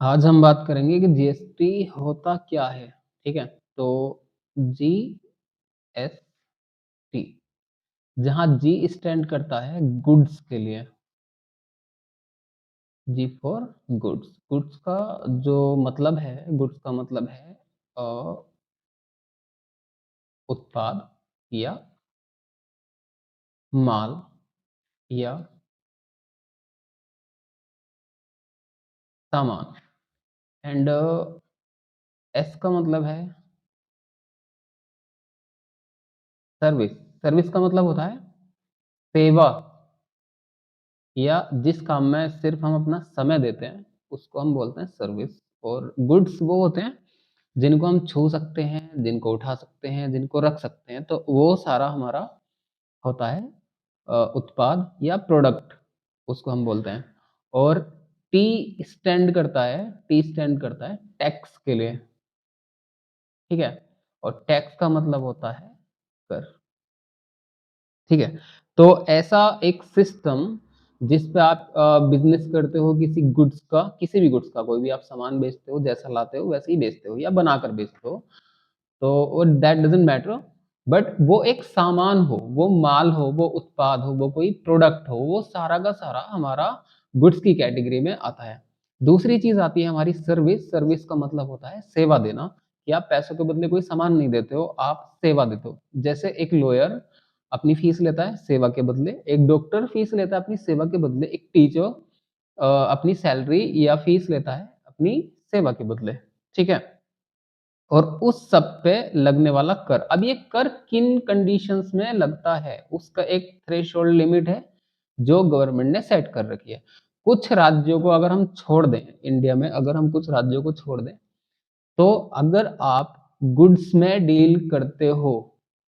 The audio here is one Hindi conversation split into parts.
आज हम बात करेंगे कि जीएसटी होता क्या है, ठीक है? तो जीएसटी, जहाँ जी स्टैंड करता है गुड्स के लिए, जी फॉर गुड्स। गुड्स का जो मतलब है, गुड्स का मतलब है अ, उत्पाद या माल या सामान। एंड एस का मतलब है सर्विस। सर्विस का मतलब होता है सेवा, या जिस काम में सिर्फ हम अपना समय देते हैं उसको हम बोलते हैं सर्विस। और गुड्स वो होते हैं जिनको हम छू सकते हैं, जिनको उठा सकते हैं, जिनको रख सकते हैं, तो वो सारा हमारा होता है उत्पाद या प्रोडक्ट, उसको हम बोलते हैं। और टी स्टैंड करता है, टी स्टैंड करता है टैक्स के लिए, ठीक है? और टैक्स का मतलब होता है कर, ठीक है? तो ऐसा एक सिस्टम जिस पे आप बिज़नेस करते हो किसी गुड्स का, किसी भी गुड्स का, कोई भी आप सामान बेचते हो, जैसा लाते हो वैसे ही बेचते हो या बनाकर बेचते हो, तो दैट डज़न्ट मैटर। बट वो एक सामान हो, वो माल हो, वो उत्पाद हो, वो कोई प्रोडक्ट हो, वो सारा का सारा हमारा गुड्स की कैटेगरी में आता है। दूसरी चीज़ आती है हमारी सर्विस। सर्विस का मतलब होता है सेवा देना, कि आप पैसों के बदले कोई सामान नहीं देते हो, आप सेवा देते हो। जैसे एक लॉयर अपनी फीस लेता है सेवा के बदले, एक डॉक्टर फीस लेता है अपनी सेवा के बदले, एक टीचर अपनी सैलरी या फीस लेता है अपनी सेवा के बदले, ठीक है? और उस सब पे लगने वाला कर, अब ये कर किन कंडीशंस में लगता है, उसका एक थ्रेशोल्ड लिमिट है जो गवर्नमेंट ने सेट कर रखी है। कुछ राज्यों को अगर हम छोड़ दें, इंडिया में अगर हम कुछ राज्यों को छोड़ दें, तो अगर आप गुड्स में डील करते हो,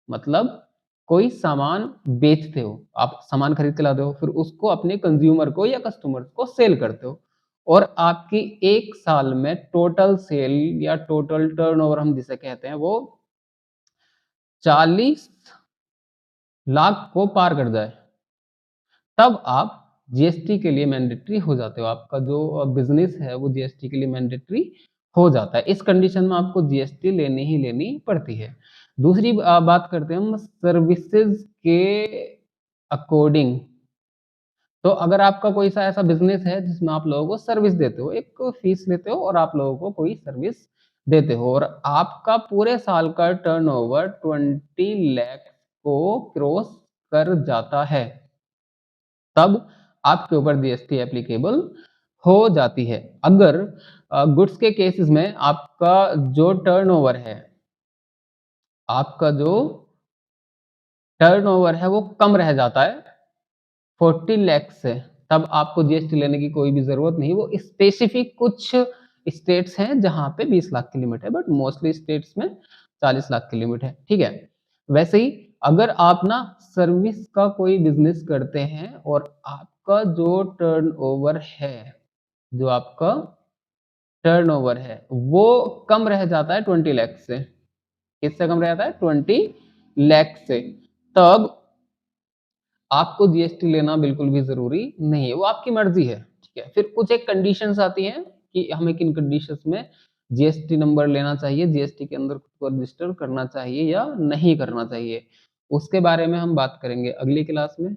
मतलब कोई सामान बेचते हो, आप सामान खरीद के लाते हो, फिर उसको अपने कंज्यूमर को या कस्टमर को सेल करते हो, और आपकी एक साल में टोटल सेल या टोटल टर्नओवर हम जिसे कहते हैं, वो 40 लाख को पार कर जाए, तब आप जीएसटी के लिए मैंडेटरी हो जाते हो। आपका जो बिजनेस है वो जीएसटी के लिए मैंडेटरी हो जाता है। इस कंडीशन में आपको जीएसटी लेनी ही लेनी पड़ती है। दूसरी बात करते हैं हम सर्विसेज के अकॉर्डिंग। तो अगर आपका कोई सा ऐसा बिजनेस है जिसमें आप लोगों को सर्विस देते हो, एक फीस लेते हो और आप लोगों को कोई सर्विस देते हो, और आपका पूरे साल का टर्नओवर 20 लाख को क्रॉस कर जाता है, तब आपके ऊपर जीएसटी एप्लीकेबल हो जाती है। अगर गुड्स के केसेस में आपका जो टर्नओवर है, आपका जो टर्नओवर है वो कम रह जाता है 40 लाख से, तब आपको जीएसटी लेने की कोई भी जरूरत नहीं। वो स्पेसिफिक कुछ स्टेट्स हैं जहां पे 20 लाख की लिमिट है, बट मोस्टली स्टेट्स में 40 लाख की लिमिट है, ठीक है? वैसे ही अगर आप ना सर्विस का कोई बिजनेस करते हैं और आपका जो टर्नओवर है, जो आपका टर्नओवर है वो कम रह जाता है 20 लाख से, किससे कम रह जाता है? 20 लाख से, तब आपको जीएसटी लेना बिल्कुल भी ज़रूरी नहीं है, वो आपकी मर्ज़ी है, ठीक है? फिर कुछ एक कंडीशंस आती हैं कि हमें किन कंडीशंस में जीएसटी नंबर लेना चाहिए, जीएसटी के अंदर खुद को रजिस्टर करना चाहिए या नहीं करना चाहिए। उसके बारे में हम बात करेंगे अगली क्लास में।